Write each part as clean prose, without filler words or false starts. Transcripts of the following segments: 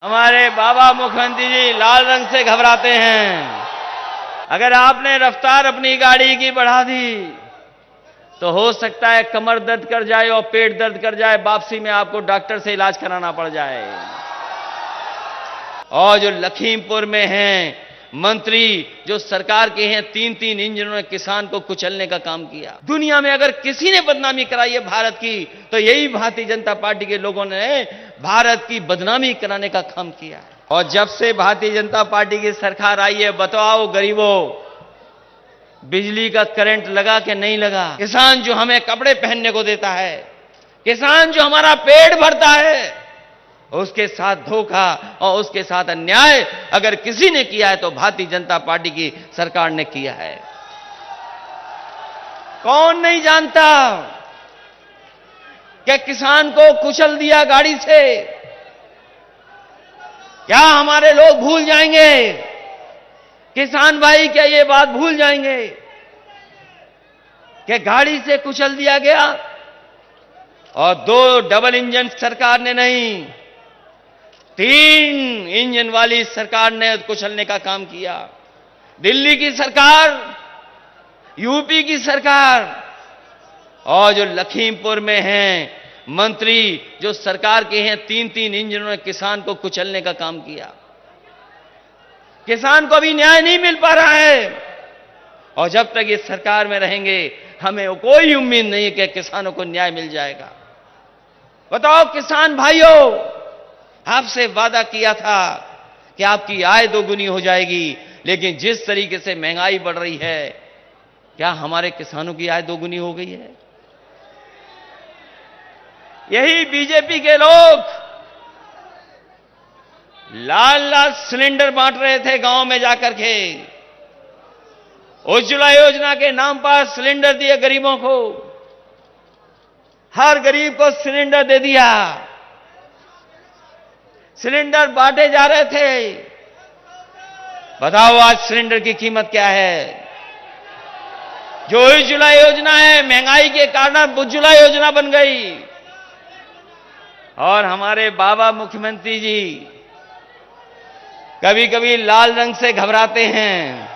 हमारे बाबा मुख्यमंत्री जी लाल रंग से घबराते हैं। अगर आपने रफ्तार अपनी गाड़ी की बढ़ा दी तो हो सकता है कमर दर्द कर जाए और पेट दर्द कर जाए, वापसी में आपको डॉक्टर से इलाज कराना पड़ जाए। और जो लखीमपुर में हैं मंत्री, जो सरकार के हैं, 3-3 इंजनों ने किसान को कुचलने का काम किया। दुनिया में अगर किसी ने बदनामी कराई है भारत की तो यही भारतीय जनता पार्टी के लोगों ने भारत की बदनामी कराने का काम किया है। और जब से भारतीय जनता पार्टी की सरकार आई है, बताओ गरीबों, बिजली का करंट लगा कि नहीं लगा? किसान जो हमें कपड़े पहनने को देता है, किसान जो हमारा पेट भरता है, उसके साथ धोखा और उसके साथ अन्याय अगर किसी ने किया है तो भारतीय जनता पार्टी की सरकार ने किया है। कौन नहीं जानता कि किसान को कुचल दिया गाड़ी से? क्या हमारे लोग भूल जाएंगे? किसान भाई क्या ये बात भूल जाएंगे कि गाड़ी से कुचल दिया गया? और 2 डबल इंजन सरकार ने नहीं, 3 इंजन वाली सरकार ने कुचलने का काम किया। दिल्ली की सरकार, यूपी की सरकार और जो लखीमपुर में हैं मंत्री, जो सरकार के हैं, 3-3 इंजनों ने किसान को कुचलने का काम किया। किसान को अभी न्याय नहीं मिल पा रहा है और जब तक इस सरकार में रहेंगे हमें कोई उम्मीद नहीं है कि किसानों को न्याय मिल जाएगा। बताओ किसान भाइयों, आपसे वादा किया था कि आपकी आय 2 गुनी हो जाएगी, लेकिन जिस तरीके से महंगाई बढ़ रही है, क्या हमारे किसानों की आय 2 गुनी हो गई है? यही बीजेपी के लोग लाल सिलेंडर बांट रहे थे गांव में जाकर के। उज्ज्वला योजना के नाम पर सिलेंडर दिए गरीबों को, हर गरीब को सिलेंडर दे दिया। सिलेंडर बांटे जा रहे थे। बताओ आज सिलेंडर की कीमत क्या है? जो उज्ज्वला योजना है, महंगाई के कारण उज्ज्वला योजना बन गई। और हमारे बाबा मुख्यमंत्री जी कभी कभी लाल रंग से घबराते हैं।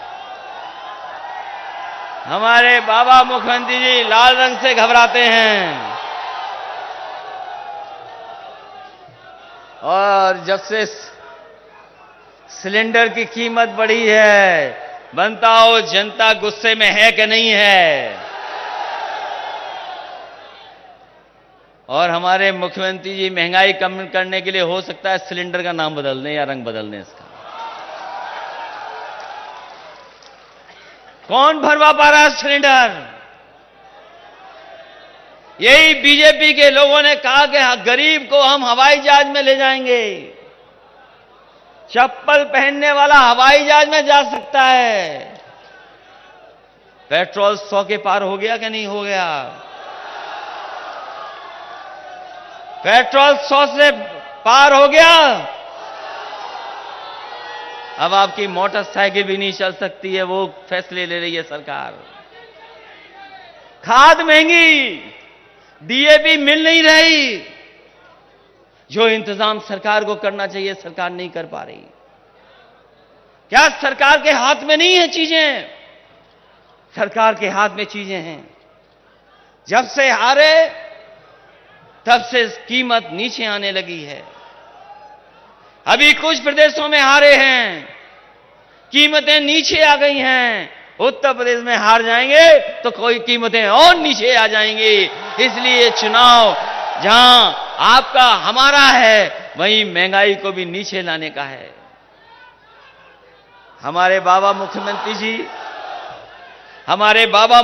हमारे बाबा मुख्यमंत्री जी लाल रंग से घबराते हैं। और जब से सिलेंडर की कीमत बढ़ी है, बनता हो जनता गुस्से में है कि नहीं है? और हमारे मुख्यमंत्री जी महंगाई कम करने के लिए हो सकता है सिलेंडर का नाम बदल दें या रंग बदल दें इसका। कौन भरवा पा रहा है सिलेंडर? यही बीजेपी के लोगों ने कहा कि गरीब को हम हवाई जहाज में ले जाएंगे। चप्पल पहनने वाला हवाई जहाज में जा सकता है। पेट्रोल 100 के पार हो गया कि नहीं हो गया? पेट्रोल 100 से पार हो गया। अब आपकी मोटरसाइकिल भी नहीं चल सकती है, वो फैसले ले रही है सरकार। खाद महंगी, डीएपी मिल नहीं रही। जो इंतजाम सरकार को करना चाहिए सरकार नहीं कर पा रही। क्या सरकार के हाथ में नहीं है चीजें? सरकार के हाथ में चीजें हैं। जब से हारे तब से कीमत नीचे आने लगी है। अभी कुछ प्रदेशों में हारे हैं, कीमतें नीचे आ गई हैं। उत्तर प्रदेश में हार जाएंगे तो कोई कीमतें और नीचे आ जाएंगी। इसलिए चुनाव जहां आपका हमारा है, वहीं महंगाई को भी नीचे लाने का है। हमारे बाबा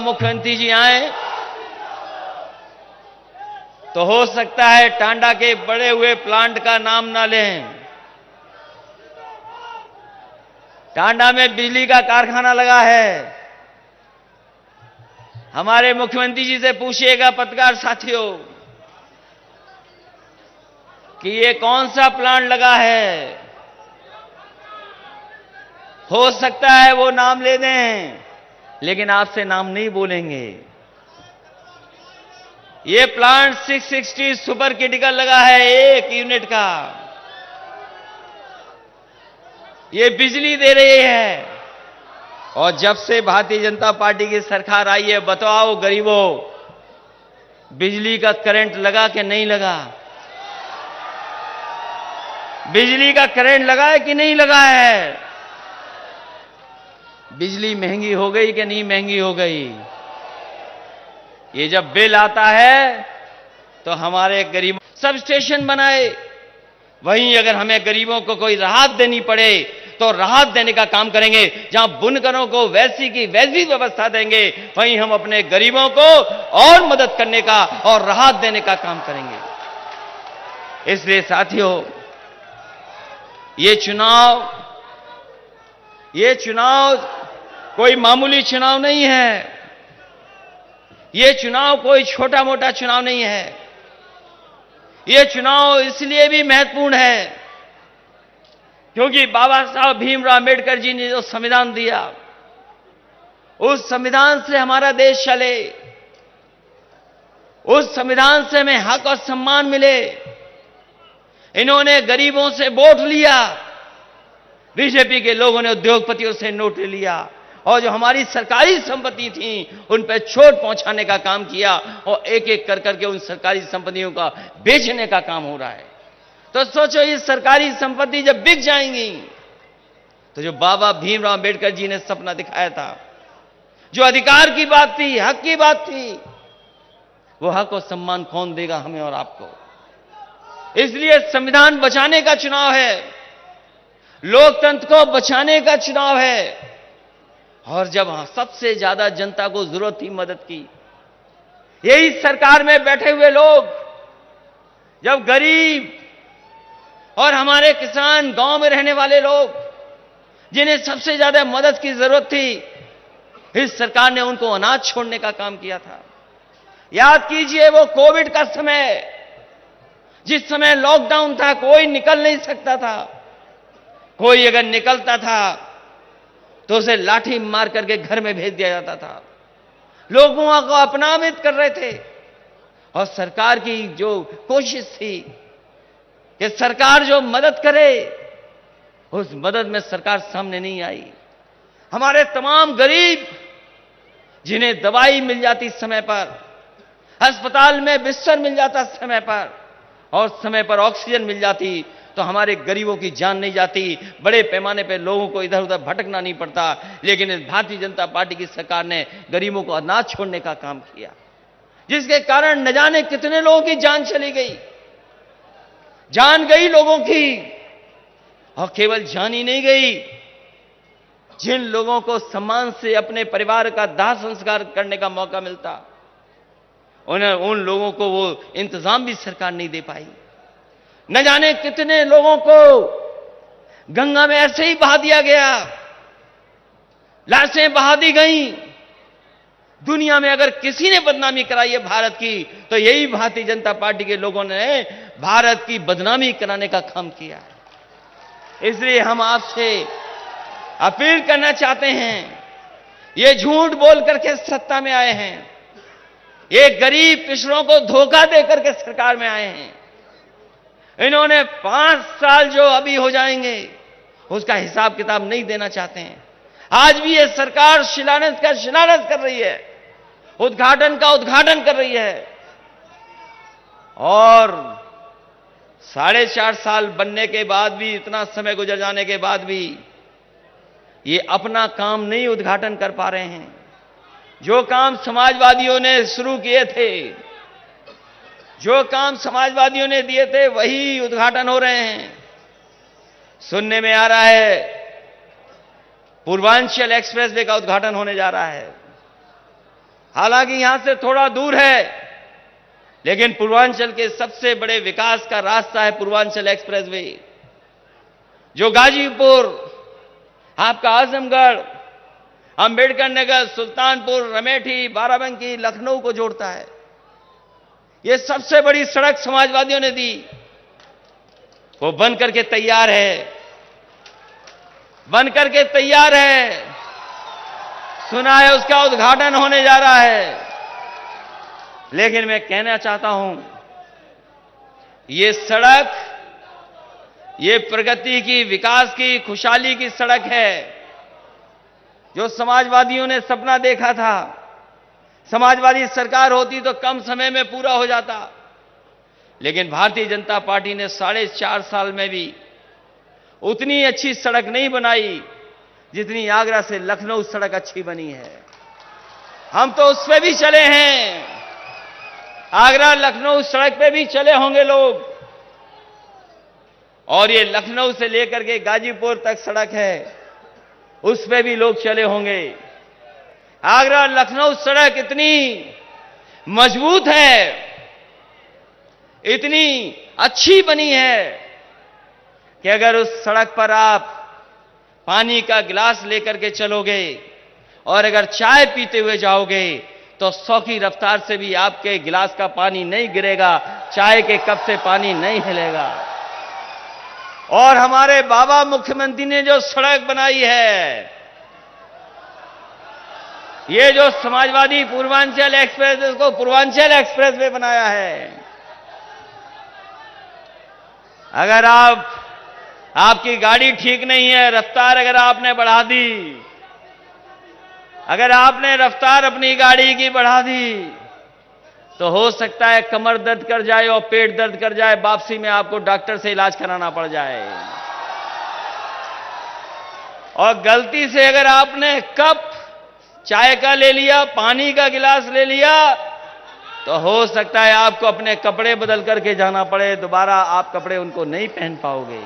मुख्यमंत्री जी आए तो हो सकता है टांडा के बड़े हुए प्लांट का नाम ना लें। टांडा में बिजली का कारखाना लगा है। हमारे मुख्यमंत्री जी से पूछिएगा पत्रकार साथियों कि ये कौन सा प्लांट लगा है। हो सकता है वो नाम ले दें, लेकिन आपसे नाम नहीं बोलेंगे। ये प्लांट 660 सुपर क्रिटिकल लगा है, 1 यूनिट का। ये बिजली दे रही है। और जब से भारतीय जनता पार्टी की सरकार आई है, बताओ गरीबों, बिजली का करंट लगा कि नहीं लगा? बिजली का करंट लगा है कि नहीं लगा है? बिजली महंगी हो गई कि नहीं महंगी हो गई? ये जब बिल आता है तो हमारे गरीब सब स्टेशन बनाए, वहीं अगर हमें गरीबों को कोई राहत देनी पड़े तो राहत देने का काम करेंगे। जहां बुनकरों को वैसी की वैसी व्यवस्था देंगे, वहीं हम अपने गरीबों को और मदद करने का और राहत देने का काम करेंगे। इसलिए साथियों, ये चुनाव कोई मामूली चुनाव नहीं है। ये चुनाव कोई छोटा मोटा चुनाव नहीं है। ये चुनाव इसलिए भी महत्वपूर्ण है क्योंकि बाबा साहब भीमराव अंबेडकर जी ने जो संविधान दिया, उस संविधान से हमारा देश चले, उस संविधान से हमें हक और सम्मान मिले। इन्होंने गरीबों से वोट लिया, बीजेपी के लोगों ने उद्योगपतियों से नोट लिया, और जो हमारी सरकारी संपत्ति थी उन पर चोट पहुंचाने का काम किया, और एक एक कर करके उन सरकारी संपत्तियों का बेचने का काम हो रहा है। तो सोचो, ये सरकारी संपत्ति जब बिक जाएंगी तो जो बाबा भीमराव अंबेडकर जी ने सपना दिखाया था, जो अधिकार की बात थी, हक की बात थी, वो हक और सम्मान कौन देगा हमें और आपको? इसलिए संविधान बचाने का चुनाव है, लोकतंत्र को बचाने का चुनाव है। और जब सबसे ज्यादा जनता को जरूरत थी मदद की, यही सरकार में बैठे हुए लोग, जब गरीब और हमारे किसान, गांव में रहने वाले लोग, जिन्हें सबसे ज्यादा मदद की जरूरत थी, इस सरकार ने उनको अनाज छोड़ने का काम किया था। याद कीजिए वो कोविड का समय, जिस समय लॉकडाउन था, कोई निकल नहीं सकता था। कोई अगर निकलता था तो उसे लाठी मार करके घर में भेज दिया जाता था। लोगों को अपमानित कर रहे थे। और सरकार की जो कोशिश थी कि सरकार जो मदद करे, उस मदद में सरकार सामने नहीं आई। हमारे तमाम गरीब, जिन्हें दवाई मिल जाती समय पर, अस्पताल में बिस्तर मिल जाता समय पर, और समय पर ऑक्सीजन मिल जाती, तो हमारे गरीबों की जान नहीं जाती, बड़े पैमाने पर लोगों को इधर उधर भटकना नहीं पड़ता। लेकिन इस भारतीय जनता पार्टी की सरकार ने गरीबों को अनाज छोड़ने का काम किया, जिसके कारण न जाने कितने लोगों की जान चली गई। जान गई लोगों की, और केवल जान ही नहीं गई, जिन लोगों को सम्मान से अपने परिवार का दाह संस्कार करने का मौका मिलता, उन लोगों को वो इंतजाम भी सरकार नहीं दे पाई। न जाने कितने लोगों को गंगा में ऐसे ही बहा दिया गया, लाशें बहा दी गई। दुनिया में अगर किसी ने बदनामी कराई है भारत की, तो यही भारतीय जनता पार्टी के लोगों ने भारत की बदनामी कराने का काम किया है। इसलिए हम आपसे अपील करना चाहते हैं, ये झूठ बोल करके सत्ता में आए हैं, ये गरीब पिछड़ों को धोखा दे करके सरकार में आए हैं। इन्होंने 5 साल जो अभी हो जाएंगे, उसका हिसाब किताब नहीं देना चाहते हैं। आज भी ये सरकार शिलान्यास का शिलान्यास कर रही है, उद्घाटन का उद्घाटन कर रही है, और 4.5 साल बनने के बाद भी, इतना समय गुजर जाने के बाद भी, ये अपना काम नहीं उद्घाटन कर पा रहे हैं। जो काम समाजवादियों ने शुरू किए थे, जो काम समाजवादियों ने दिए थे, वही उद्घाटन हो रहे हैं। सुनने में आ रहा है पूर्वांचल एक्सप्रेसवे का उद्घाटन होने जा रहा है। हालांकि यहां से थोड़ा दूर है, लेकिन पूर्वांचल के सबसे बड़े विकास का रास्ता है पूर्वांचल एक्सप्रेसवे, जो गाजीपुर, आपका आजमगढ़, अंबेडकर नगर, सुल्तानपुर, रमेठी, बाराबंकी, लखनऊ को जोड़ता है। यह सबसे बड़ी सड़क समाजवादियों ने दी, वो बन करके तैयार है, बन करके तैयार है। सुना है उसका उद्घाटन होने जा रहा है। लेकिन मैं कहना चाहता हूं, ये सड़क ये प्रगति की, विकास की, खुशहाली की सड़क है जो समाजवादियों ने सपना देखा था। समाजवादी सरकार होती तो कम समय में पूरा हो जाता, लेकिन भारतीय जनता पार्टी ने 4.5 साल में भी उतनी अच्छी सड़क नहीं बनाई जितनी आगरा से लखनऊ सड़क अच्छी बनी है। हम तो उस पे भी चले हैं, आगरा लखनऊ सड़क पे भी चले होंगे लोग, और ये लखनऊ से लेकर के गाजीपुर तक सड़क है, उस पे भी लोग चले होंगे। आगरा लखनऊ सड़क इतनी मजबूत है, इतनी अच्छी बनी है कि अगर उस सड़क पर आप पानी का गिलास लेकर के चलोगे और अगर चाय पीते हुए जाओगे तो 100 की रफ्तार से भी आपके गिलास का पानी नहीं गिरेगा, चाय के कप से पानी नहीं हिलेगा। और हमारे बाबा मुख्यमंत्री ने जो सड़क बनाई है, ये जो समाजवादी पूर्वांचल एक्सप्रेस, इसको पूर्वांचल एक्सप्रेस वे बनाया है। अगर आपकी गाड़ी ठीक नहीं है, रफ्तार अगर आपने बढ़ा दी, अगर आपने रफ्तार अपनी गाड़ी की बढ़ा दी, तो हो सकता है कमर दर्द कर जाए और पेट दर्द कर जाए, वापसी में आपको डॉक्टर से इलाज कराना पड़ जाए। और गलती से अगर आपने कप चाय का ले लिया, पानी का गिलास ले लिया, तो हो सकता है आपको अपने कपड़े बदल करके जाना पड़े, दोबारा आप कपड़े उनको नहीं पहन पाओगे।